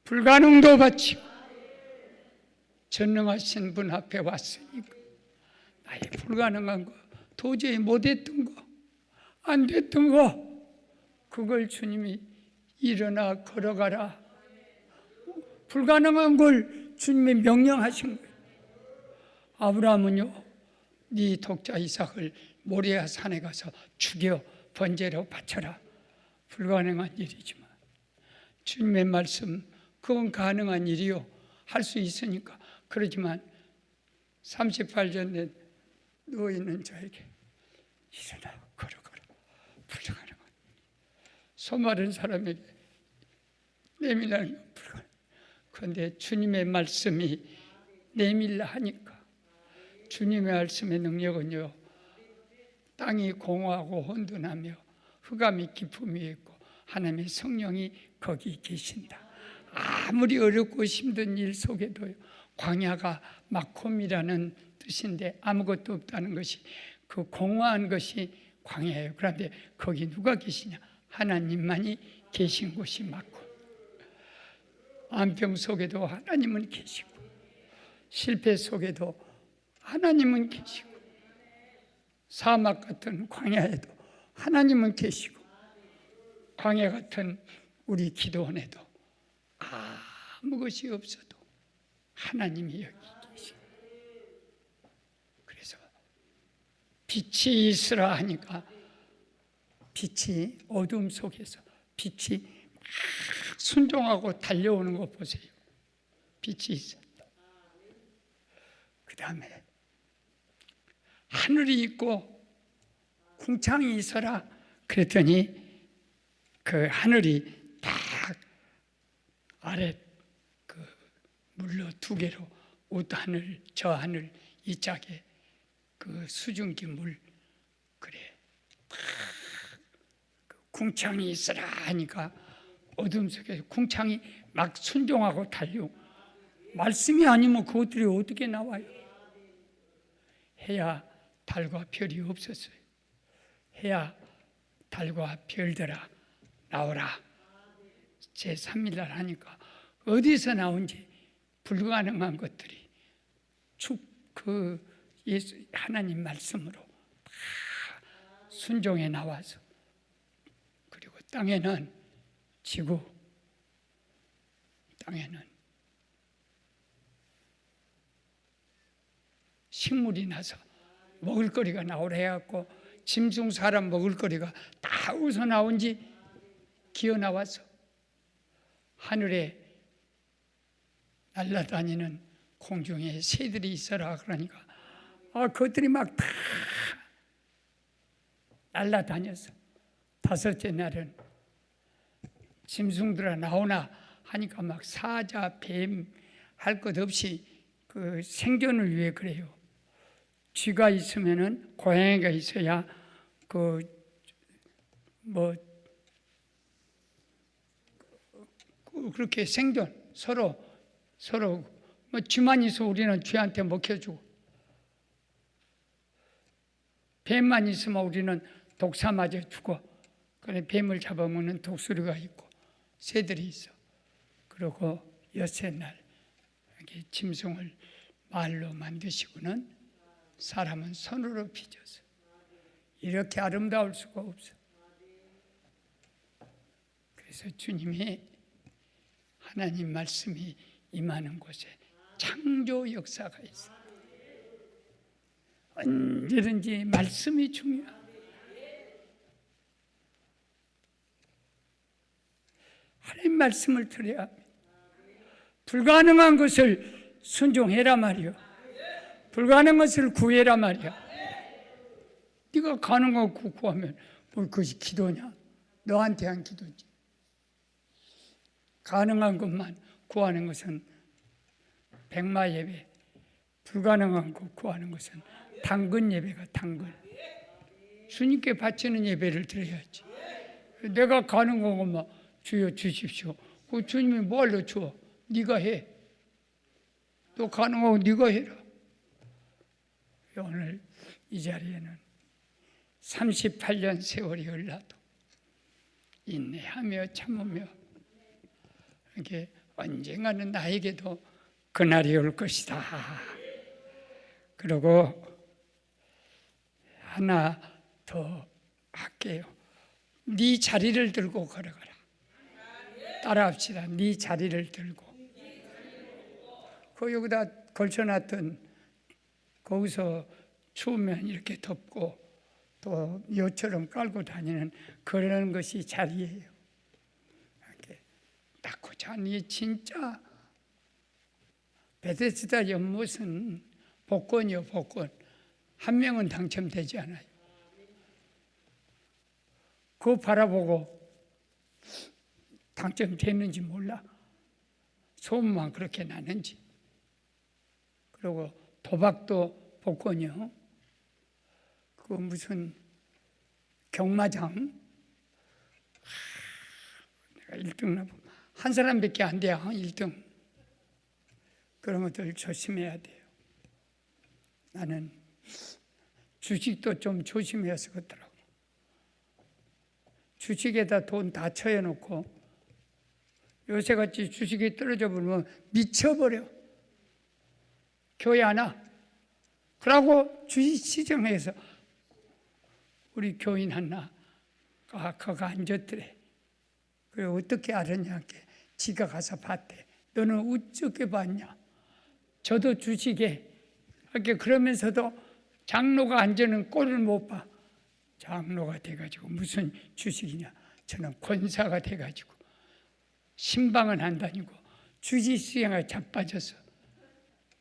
불가능도 바치고 전능하신 분 앞에 왔으니까 나의 불가능한 거, 도저히 못했던 거, 안 됐던 거, 그걸 주님이 일어나 걸어가라. 불가능한 걸 주님이 명령하신 거예요. 아브라함은요, 네 독자 이삭을 모리아 산에 가서 죽여 번제로 바쳐라. 불가능한 일이지만 주님의 말씀, 그건 가능한 일이요. 할 수 있으니까. 그러지만 38년 된 누워있는 자에게 일어나 걸어가라. 불가능한, 손 마른 사람에게 내밀라는 건 불가능. 그런데 주님의 말씀이 내밀라 하니까, 주님의 말씀의 능력은요, 땅이 공허하고 혼돈하며 흑암이 깊음 위에 있고 하나님의 성령이 거기 계신다. 아무리 어렵고 힘든 일 속에도요, 광야가 막홈이라는 뜻인데 아무것도 없다는 것이, 그 공허한 것이 광야예요. 그런데 거기 누가 계시냐? 하나님만이 계신 곳이 막홈. 안병 속에도 하나님은 계시고, 실패 속에도 하나님은 계시고, 사막 같은 광야에도 하나님은 계시고, 광야 같은 우리 기도원에도 아무 것이 없어도 하나님이 여기 계시고, 그래서 빛이 있으라 하니까 빛이 어둠 속에서 빛이 막 순종하고 달려오는 거 보세요. 빛이 있습니다. 그 다음에 하늘이 있고 궁창이 있어라 그랬더니 그 하늘이 딱 아래 그 물로 두 개로 옷하늘 저 하늘 이 짝에 그 수증기 물, 그래 그 궁창이 있어라 하니까 어둠 속에 궁창이 막 순종하고 달려. 말씀이 아니면 그것들이 어떻게 나와요? 해야 달과 별이 없었어요. 해야 달과 별들아 나오라. 제3일 날 하니까 어디서 나온지 불가능한 것들이 그 예수 하나님 말씀으로 다 순종해 나와서, 그리고 땅에는 지구, 땅에는 식물이 나서 먹을거리가 나오라 해갖고 짐승 사람 먹을거리가 다 어디서 나온지 기어 나와서 하늘에 날아다니는 공중에 새들이 있어라 그러니까 그것들이 막 다 날아다녀서 다섯째 날은 짐승들아 나오나 하니까 막 사자, 뱀 할 것 없이 그 생존을 위해 그래요. 쥐가 있으면은 고양이가 있어야 그 뭐 그렇게 생존 서로 뭐 쥐만 있어 우리는 쥐한테 먹혀주고 뱀만 있으면 우리는 독사 맞아 죽어. 그래 뱀을 잡아먹는 독수리가 있고 새들이 있어. 그리고 엿새 날 이렇게 짐승을 말로 만드시고는 사람은 손으로 빚어서 이렇게 아름다울 수가 없어. 그래서 주님이 하나님 말씀이 임하는 곳에 창조 역사가 있어. 언제든지 말씀이 중요해. 하나님 말씀을 들어야 합니다. 불가능한 것을 순종해라 말이요. 불가능한 것을 구해라 말이야. 네가 가능한 거 구하면 뭐 그것이 기도냐? 너한테 한 기도지. 가능한 것만 구하는 것은 백마 예배, 불가능한 것 구하는 것은 당근 예배가 당근. 주님께 바치는 예배를 드려야지. 내가 가능한 것만 주여 주십시오. 그 주님이 뭘로 줘? 네가 해. 또 가능하고 네가 해라. 오늘 이 자리에는 38년 세월이 흘러도 인내하며 참으며 이렇게 언젠가는 나에게도 그날이 올 것이다. 그리고 하나 더 할게요. 네 자리를 들고 걸어가라. 따라합시다. 네 자리를 들고. 그 여기다 걸쳐놨던 거기서 추우면 이렇게 덮고 또 요처럼 깔고 다니는 그런 것이 자리예요. 이렇게 닦고 자니 진짜 베데스다 연못은 복권이요, 복권. 한 명은 당첨되지 않아요. 그거 바라보고 당첨됐는지 몰라. 소문만 그렇게 나는지. 그리고 도박도 복권이요. 그 무슨 경마장. 내가 1등 나보면 한 사람밖에 안 돼요. 1등. 그런 것들 조심해야 돼요. 나는 주식도 좀 조심해서 그렇더라고. 주식에다 돈 다 쳐놓고 요새같이 주식이 떨어져 버리면 미쳐버려. 교회 안 와. 그러고 주식시장에서 우리 교인 하나가 거기 앉았더래. 그래 어떻게 알았냐? 지가 가서 봤대. 너는 어떻게 봤냐? 저도 주식에 이렇게 그러면서도 장로가 앉는 꼴을 못 봐. 장로가 돼가지고 무슨 주식이냐? 저는 권사가 돼가지고 신방은 안 다니고 주식시장에 자빠져서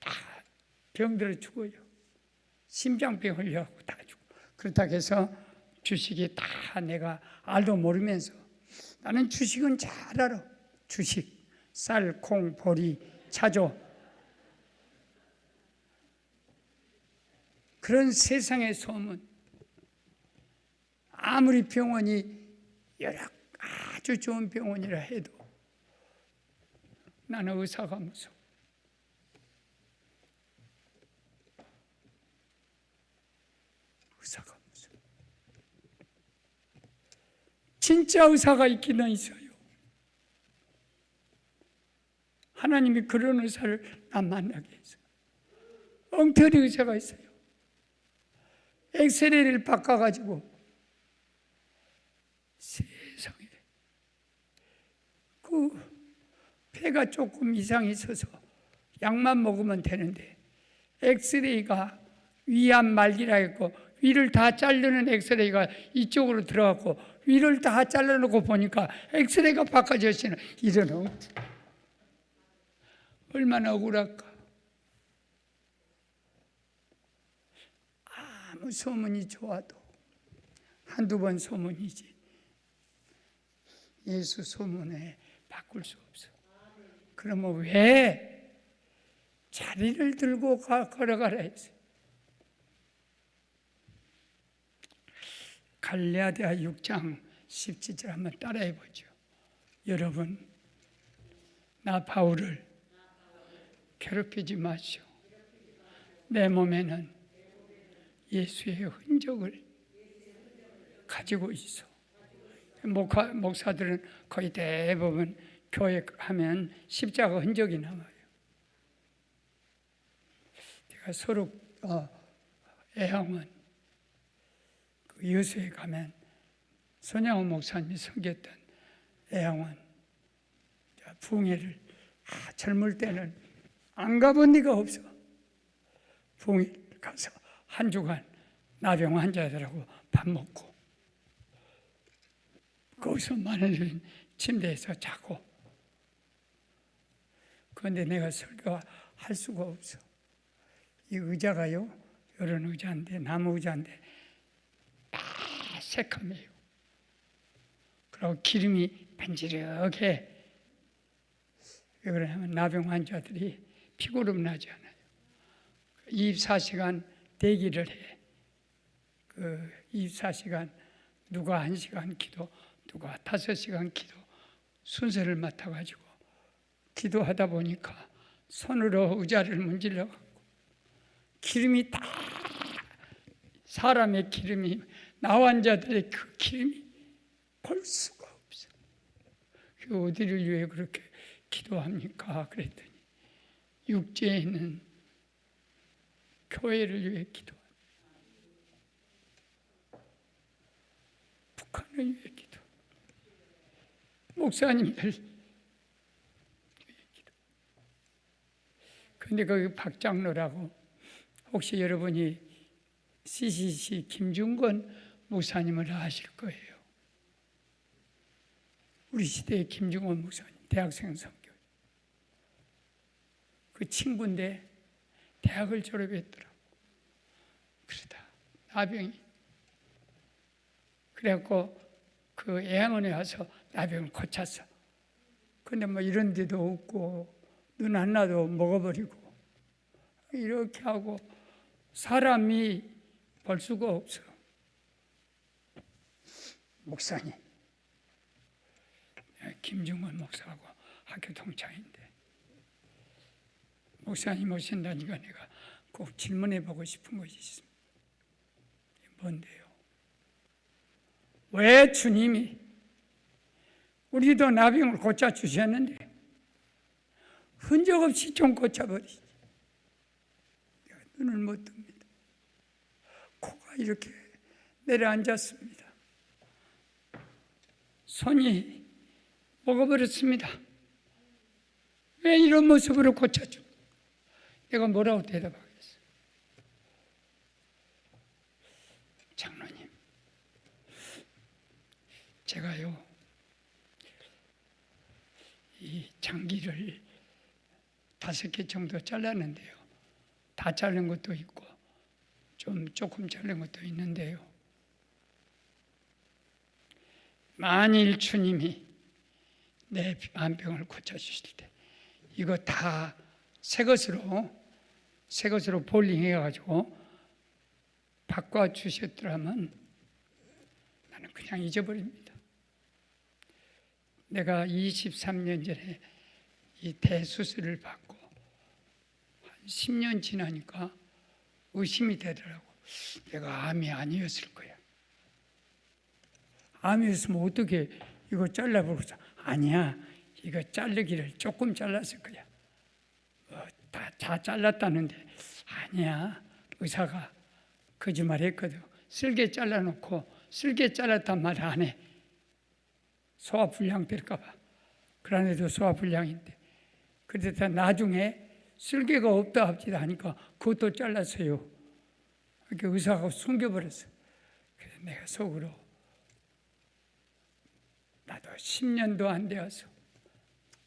다 병들어 죽어요. 심장병 걸려갖고 다 죽고. 그렇다고 해서 주식이 다 내가 알도 모르면서 나는 주식은 잘 알아. 주식, 쌀, 콩, 보리, 차조. 그런 세상의 소문. 아무리 병원이 여러 아주 좋은 병원이라 해도 나는 의사가 무서워. 의사가 무서워. 진짜 의사가 있기는 있어요. 하나님이 그런 의사를 나 만나게 했어요. 엉터리 의사가 있어요. 엑스레이를 바꿔가지고 세상에 그 폐가 조금 이상이 있어서 약만 먹으면 되는데 엑스레이가 위암 말기라 했고 위를 다 자르는 엑스레이가 이쪽으로 들어갔고 위를 다 잘라놓고 보니까 엑스레이가 바꿔졌으나 이런 얼마나 억울할까. 아무 소문이 좋아도 한두 번 소문이지 예수 소문에 바꿀 수 없어. 그러면 왜 자리를 들고 걸어가라 했어요. 갈라디아 6장 17절 한번 따라해 보죠. 여러분, 나 바울을 괴롭히지 마시오. 내 몸에는 예수의 흔적을 가지고 있어. 목사들은 거의 대부분 교회 하면 십자가 흔적이 남아요. 제가 서로 애양원 그 여수에 가면 손양호 목사님이 섬겼던 애양원 부흥회를 젊을 때는 안 가본 데가 없어. 부흥회 가서 한 주간 나병 환자들하고 밥 먹고 거기서 많은 침대에서 자고. 그런데 내가 설교할 수가 없어. 이 의자가요, 이런 의자인데, 나무 의자인데 다 새카매요. 그리고 기름이 반지르게. 왜 그러냐면 나병 환자들이 피고름 나지 않아요. 24시간 대기를 해. 그 24시간 누가 1시간 기도, 누가 5시간 기도 순서를 맡아가지고 기도하다 보니까 손으로 의자를 문질러 갖고 기름이 다 사람의 기름이 나 환자들의 그 기름이 볼 수가 없어. 어디를 위해 그렇게 기도합니까? 그랬더니 육지에 있는 교회를 위해 기도합니다. 북한을 위해 기도. 목사님들 위해 기도. 그런데 거기 박장로라고 혹시 여러분이 CCC 김중건 목사님을 아실 거예요. 우리 시대의 김중건 목사님, 대학생 선교. 그 친구인데 대학을 졸업했더라고. 그러다 나병이. 그래갖고 그 애양원에 와서 나병을 고쳤어. 근데 뭐 이런 데도 없고 눈 하나도 먹어버리고 이렇게 하고 사람이 볼 수가 없어. 목사님, 김중건 목사하고 학교 동창인데 목사님 오신다니까 내가 꼭 질문해보고 싶은 것이 있습니다. 뭔데요? 왜 주님이 우리도 나병을 고쳐주셨는데 흔적 없이 좀 고쳐버리지? 내가 눈을 못 뜹니다. 코가 이렇게 내려앉았습니다. 손이 먹어버렸습니다. 왜 이런 모습으로 고쳐줘? 내가 뭐라고 대답하겠어? 장로님, 제가요 이 장기를 5개 정도 잘랐는데요. 다 자른 것도 있고 조금 자른 것도 있는데요. 만일 주님이 내 안병을 고쳐주실 때 이거 다 새 것으로 볼링해가지고 바꿔주셨더라면 나는 그냥 잊어버립니다. 내가 23년 전에 이 대수술을 받고 한 10년 지나니까 의심이 되더라고. 내가 암이 아니었을 거야. 암이었으면 어떻게 이거 잘라버려서 아니야. 이거 자르기를 조금 잘랐을 거야. 다 잘랐다는데 아니야. 의사가 거짓말했거든. 쓸개 잘라놓고 쓸개 잘랐단 말 안 해. 소화불량 될까 봐. 그런데도 소화불량인데. 그래서 나중에 쓸개가 없다 합시다 하니까 그것도 잘랐어요. 그렇게 의사가 숨겨버렸어. 그래서 내가 속으로 나도 10년도 안 되어서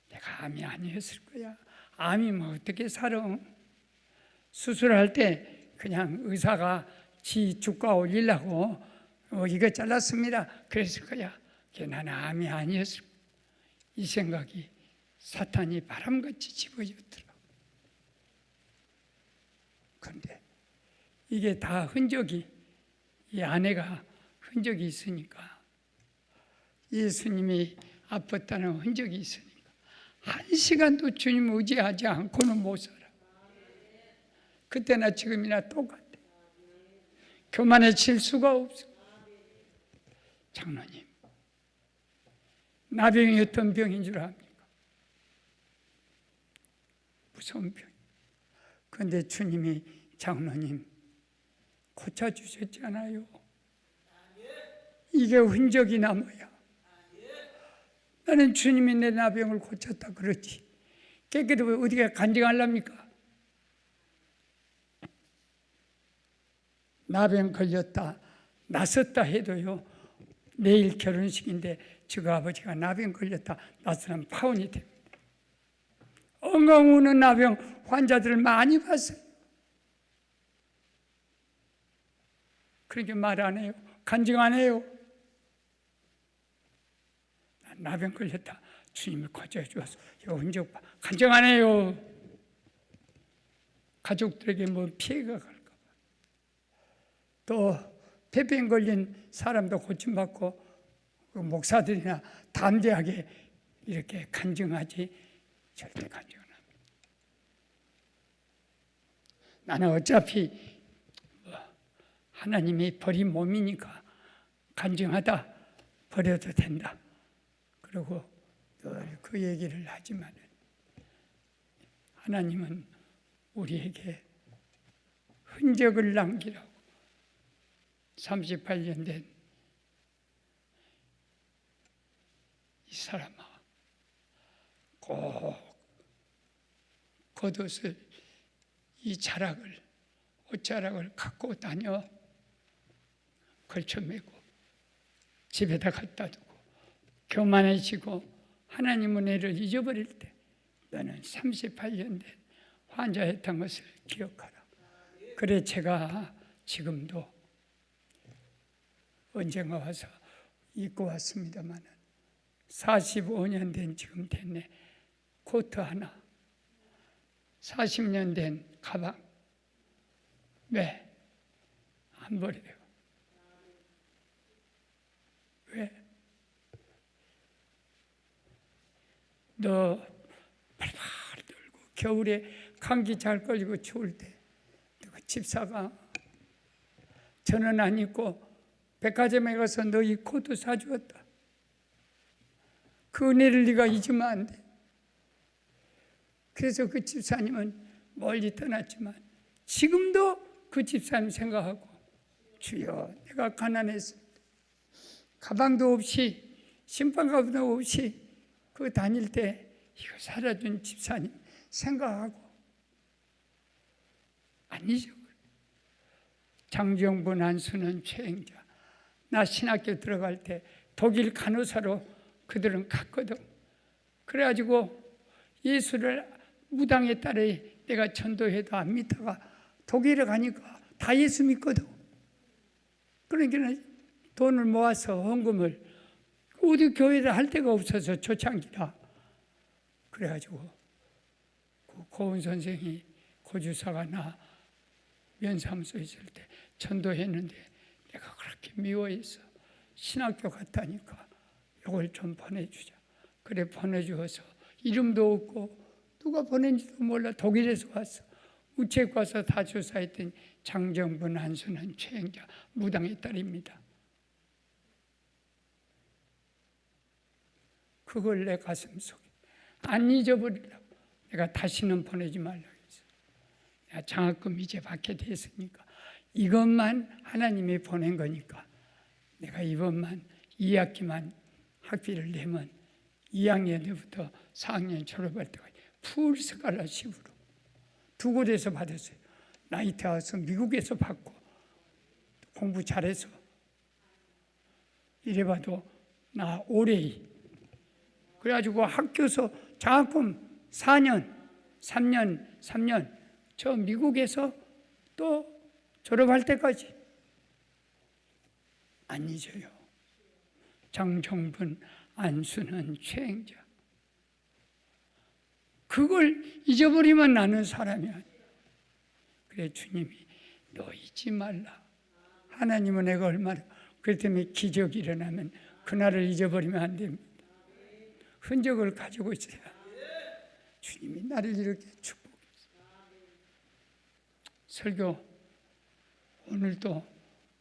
내가 암이 아니었을 거야. 암이면 어떻게 살아? 수술할 때 그냥 의사가 지 주가 올리려고 이거 잘랐습니다. 그랬을 거야. 나는 암이 아니었을 거야. 이 생각이 사탄이 바람같이 집어줬더라. 그런데 이게 다 흔적이 이 안에가 흔적이 있으니까 예수님이 아팠다는 흔적이 있으니까 한 시간도 주님 의지하지 않고는 못 살아. 그때나 지금이나 똑같아. 교만해질 수가 없어. 장로님, 나병이 어떤 병인 줄 압니까? 무서운 병. 그런데 주님이 장로님 고쳐주셨잖아요. 이게 흔적이 남아야. 나는 주님이 내 나병을 고쳤다 그러지. 깨끗이 어디가 간증하랍니까? 나병 걸렸다, 낫었다 해도요, 내일 결혼식인데 저가 아버지가 나병 걸렸다, 낫으면 파혼이 됩니다. 엉엉 우는 나병 환자들을 많이 봤어요. 그렇게 말 안 해요. 간증 안 해요. 나병 걸렸다, 주님이 고쳐해 주었어. 이거 흔적 봐. 간증 안 해요. 가족들에게 뭐 피해가 갈까 봐. 또 폐병 걸린 사람도 고침받고 목사들이나 담대하게 이렇게 간증하지 절대 간증 안 합니다. 나는 어차피 하나님이 버린 몸이니까 간증하다 버려도 된다. 그리고 늘 그 얘기를 하지만 하나님은 우리에게 흔적을 남기라고 38년 된 이 사람아, 꼭 겉옷을, 이 자락을, 옷자락을 갖고 다녀 걸쳐매고 집에다 갖다 두고 교만해지고 하나님 은혜를 잊어버릴 때 너는 38년 된 환자였던 것을 기억하라. 그래 제가 지금도 언젠가 와서 입고 왔습니다만 45년 된 지금 됐네. 코트 하나, 40년 된 가방. 왜? 안 버려요. 왜? 너 발발 떨고 겨울에 감기 잘 걸리고 추울 때 그 집사가 저는 안 입고 백화점에 가서 너 이 코트 사주었다. 그 은혜를 네가 잊으면 안 돼. 그래서 그 집사님은 멀리 떠났지만 지금도 그 집사님 생각하고 주여 내가 가난했을 때 가방도 없이 신발가방도 없이 그 다닐 때 이거 살아준 집사님 생각하고 안 잊어. 장정분 안수는 최행자. 나 신학교 들어갈 때 독일 간호사로 그들은 갔거든. 그래가지고 예수를 무당에 따라 내가 전도해도 안 믿다가 독일에 가니까 다 예수 믿거든. 그러니까 돈을 모아서 헌금을 어디 교회를 할 데가 없어서 초창기라. 그래가지고 그 고은 선생이 고주사가 나 면사무소 있을 때 전도했는데 내가 그렇게 미워해서 신학교 갔다니까 이걸 좀 보내주자. 그래 보내주어서 이름도 없고 누가 보낸지도 몰라. 독일에서 왔어. 우체국 가서 다 조사했더니 장정분 한수는 최행자 무당의 딸입니다. 그걸 내 가슴 속에 안 잊어버리려고 내가 다시는 보내지 말라고 했어. 내가 장학금 이제 받게 됐으니까 이것만 하나님이 보낸 거니까 내가 이번만 2학기만 학비를 내면 2학년 때부터 4학년 졸업할 때까지 풀 스칼라십으로 두 곳에서 받았어요. 나이트하우스 미국에서 받고 공부 잘해서 이래봐도 나 올해 그래가지고 학교에서 장학금 4년, 3년 저 미국에서 또 졸업할 때까지 안 잊어요. 장정분 안수는 최행자. 그걸 잊어버리면 나는 사람이 아니야. 그래 주님이 너 잊지 말라. 하나님은 내가 얼마나 그렇기 때문에 기적이 일어나면 그날을 잊어버리면 안 됩니다. 흔적을 가지고 있어야 주님이 나를 이렇게 축복했어요. 설교 오늘도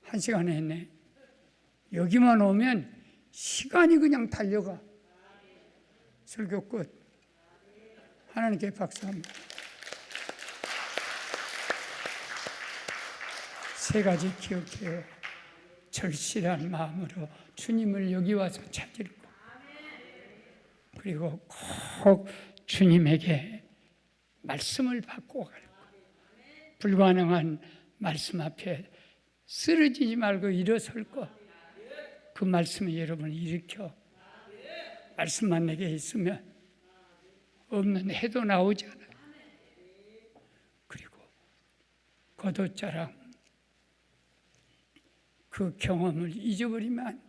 1시간 했네. 여기만 오면 시간이 그냥 달려가. 설교 끝. 하나님께 박수합니다. 세 가지 기억해요. 절실한 마음으로 주님을 여기 와서 찾을 것. 그리고 꼭 주님에게 말씀을 받고 갈 것. 불가능한 말씀 앞에 쓰러지지 말고 일어설 것. 그 말씀이 여러분을 일으켜. 말씀만 내게 있으면 없는 해도 나오지 않아요. 그리고 겉옷자랑 그 경험을 잊어버리면 안 돼.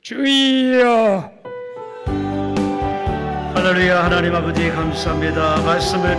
주여! 할렐루야. 하나님 아버지 감사합니다. 말씀을